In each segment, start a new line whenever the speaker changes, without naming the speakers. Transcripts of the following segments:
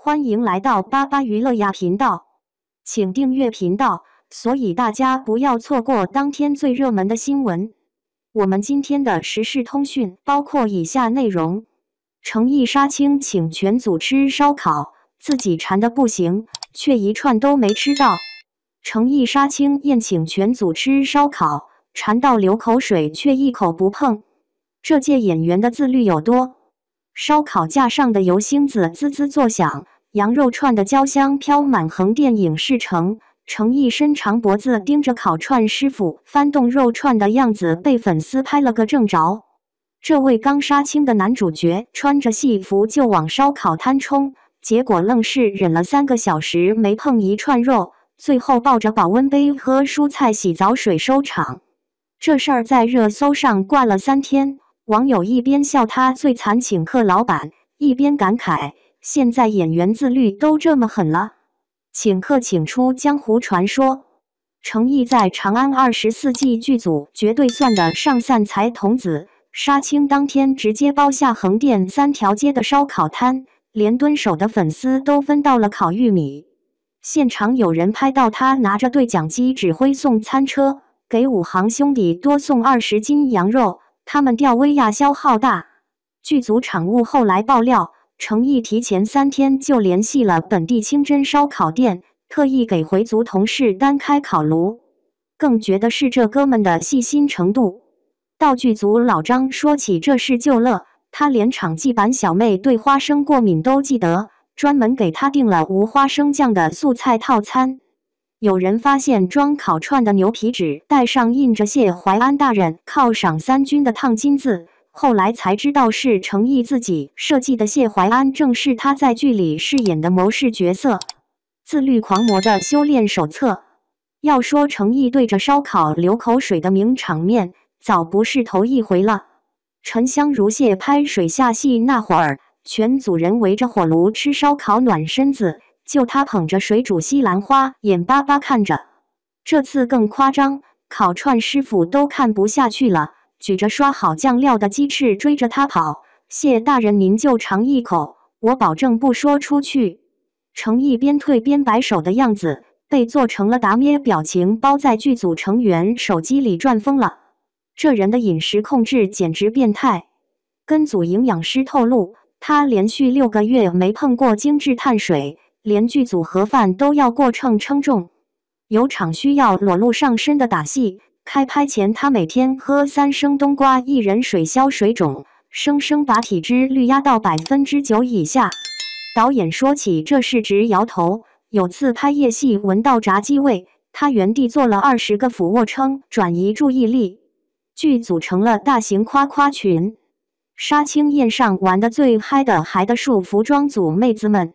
欢迎来到巴巴娱乐呀频道，请订阅频道，所以大家不要错过当天最热门的新闻。我们今天的时事通讯包括以下内容：诚意杀青请全组吃烧烤，自己馋得不行，却一串都没吃到。诚意杀青宴请全组吃烧烤，馋到流口水却一口不碰。这届演员的自律有多？烧烤架上的油星子滋滋作响，羊肉串的焦香飘满横店影视城。诚意伸长脖子盯着烤串师傅翻动肉串的样子，被粉丝拍了个正着。这位刚杀青的男主角穿着戏服就往烧烤摊冲，结果愣是忍了3个小时没碰一串肉，最后抱着保温杯喝蔬菜洗澡水收场。这事儿在热搜上挂了3天。网友一边笑他最惨请客老板，一边感慨现在演员自律都这么狠了，请客请出江湖传说。诚意在长安24季剧组绝对算得上散财童子，杀青当天直接包下横店3条街的烧烤摊，连蹲守的粉丝都分到了烤玉米。现场有人拍到他拿着对讲机指挥送餐车，给5行兄弟多送20斤羊肉。他们吊威亚消耗大。剧组场务后来爆料，诚意提前3天就联系了本地清真烧烤店，特意给回族同事单开烤炉。更绝的是这哥们的细心程度。道具组老张说起这事就乐，他连场记版小妹对花生过敏都记得，专门给他订了无花生酱的素菜套餐。有人发现装烤串的牛皮纸带上印着谢怀安大人犒赏3军的烫金字，后来才知道是诚意自己设计的。谢怀安正是他在剧里饰演的谋士角色。自律狂魔的修炼手册。要说诚意对着烧烤流口水的名场面，早不是头一回了。沉香如屑拍水下戏那会儿，全组人围着火炉吃烧烤暖身子，就他捧着水煮西兰花，眼巴巴看着。这次更夸张，烤串师傅都看不下去了，举着刷好酱料的鸡翅追着他跑。谢大人您就尝一口，我保证不说出去。诚意边退边摆手的样子，被做成了达咩表情包在剧组成员手机里转疯了。这人的饮食控制简直变态。跟组营养师透露，他连续6个月没碰过精致碳水，连剧组盒饭都要过秤称重。有场需要裸露上身的打戏，开拍前他每天喝3升冬瓜薏仁水消水肿，生生把体脂率压到9%以下。导演说起这事直摇头，有次拍夜戏闻到炸鸡味，他原地做了20个俯卧撑转移注意力。剧组成了大型夸夸群。杀青宴上玩得最嗨的还得数服装组妹子们。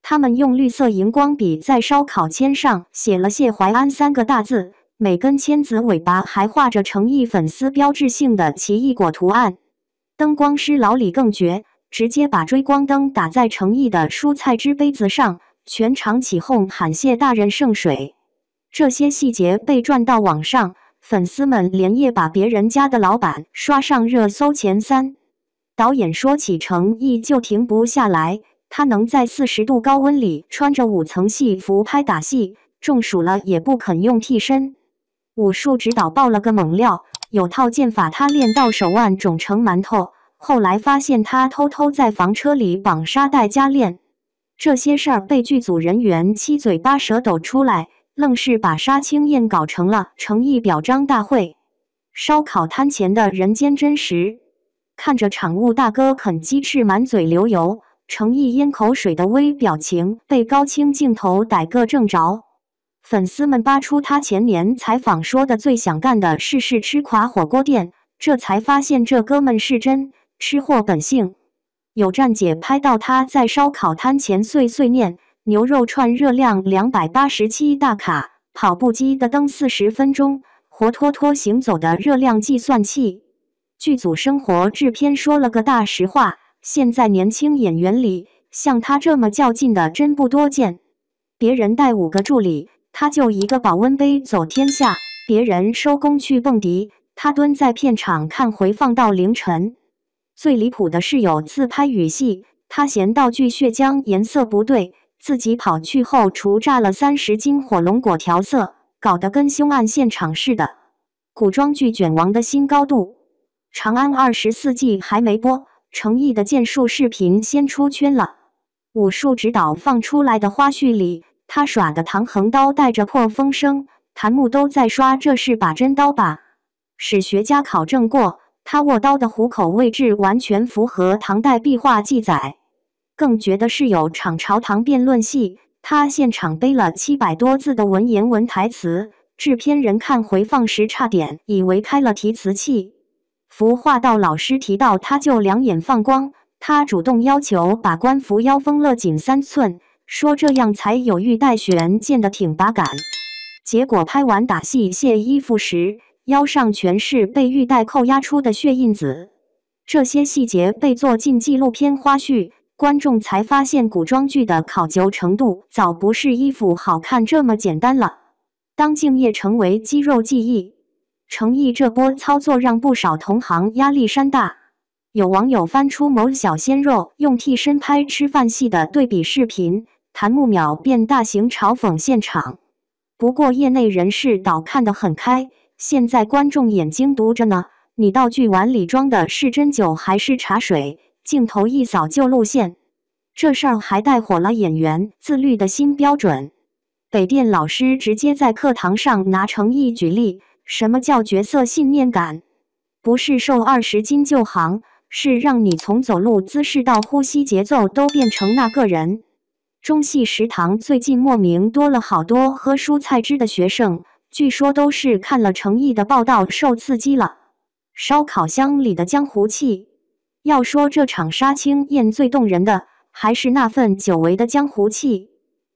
他们用绿色荧光笔在烧烤签上写了谢怀安3个大字，每根签子尾巴还画着诚意粉丝标志性的奇异果图案。灯光师老李更绝，直接把追光灯打在诚意的蔬菜汁杯子上，全场起哄喊谢大人圣水。这些细节被转到网上，粉丝们连夜把别人家的老板刷上热搜前3。导演说起诚意就停不下来，他能在40度高温里穿着5层戏服拍打戏，中暑了也不肯用替身。武术指导爆了个猛料，有套剑法他练到手腕肿成馒头，后来发现他偷偷在房车里绑沙袋加练。这些事儿被剧组人员七嘴八舌抖出来，愣是把杀青宴搞成了诚意表彰大会。烧烤摊前的人间真实。看着场务大哥啃鸡翅满嘴流油，诚意咽口水的微表情被高清镜头逮个正着。粉丝们扒出他前年采访说的最想干的事是吃垮火锅店，这才发现这哥们是真吃货本性。有站姐拍到他在烧烤摊前碎碎念，牛肉串热量287大卡，跑步机的蹬40分钟，活脱脱行走的热量计算器。剧组生活制片说了个大实话，现在年轻演员里像他这么较劲的真不多见。别人带5个助理，他就1个保温杯走天下；别人收工去蹦迪，他蹲在片场看回放到凌晨。最离谱的是有次拍雨戏，他嫌道具血浆颜色不对，自己跑去后厨炸了30斤火龙果调色，搞得跟凶案现场似的。古装剧卷王的新高度，长安24季还没播，程毅的剑术视频先出圈了。武术指导放出来的花絮里，他耍的唐横刀带着破风声，弹幕都在刷这是把真刀吧。史学家考证过，他握刀的虎口位置完全符合唐代壁画记载。更绝的是有场朝堂辩论戏，他现场背了700多字的文言文台词，制片人看回放时差点以为开了提词器。服化道老师提到他就两眼放光，他主动要求把官服腰封勒紧3寸，说这样才有玉带悬，见得挺拔感。结果拍完打戏卸衣服时，腰上全是被玉带扣压出的血印子。这些细节被做进纪录片花絮，观众才发现古装剧的考究程度早不是衣服好看这么简单了。当敬业成为肌肉记忆，程毅这波操作让不少同行压力山大。有网友翻出某小鲜肉用替身拍吃饭戏的对比视频，弹幕秒变大型嘲讽现场。不过业内人士倒看得很开，现在观众眼睛读着呢，你道具碗里装的是针灸还是茶水？镜头一扫就露馅。这事儿还带火了演员自律的新标准。北电老师直接在课堂上拿程毅举例，什么叫角色信念感？不是瘦20斤就行，是让你从走路姿势到呼吸节奏都变成那个人。中戏食堂最近莫名多了好多喝蔬菜汁的学生，据说都是看了程毅的报道受刺激了。烧烤箱里的江湖气，要说这场杀青宴最动人的，还是那份久违的江湖气。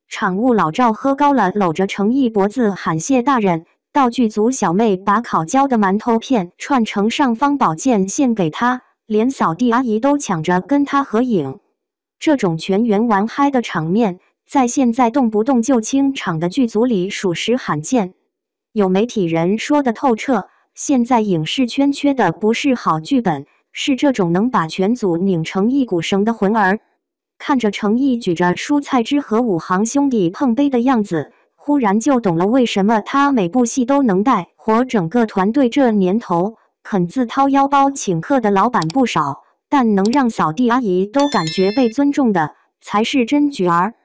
场务老赵喝高了，搂着程毅脖子喊谢大人。道具组小妹把烤焦的馒头片串成尚方宝剑献给他，连扫地阿姨都抢着跟他合影。这种全员玩嗨的场面，在现在动不动就清场的剧组里属实罕见。有媒体人说的透彻，现在影视圈缺的不是好剧本，是这种能把全组拧成一股绳的魂儿。看着程毅举着蔬菜汁和5行兄弟碰杯的样子，忽然就懂了为什么他每部戏都能带活整个团队。这年头，肯自掏腰包请客的老板不少，但能让扫地阿姨都感觉被尊重的，才是真角儿。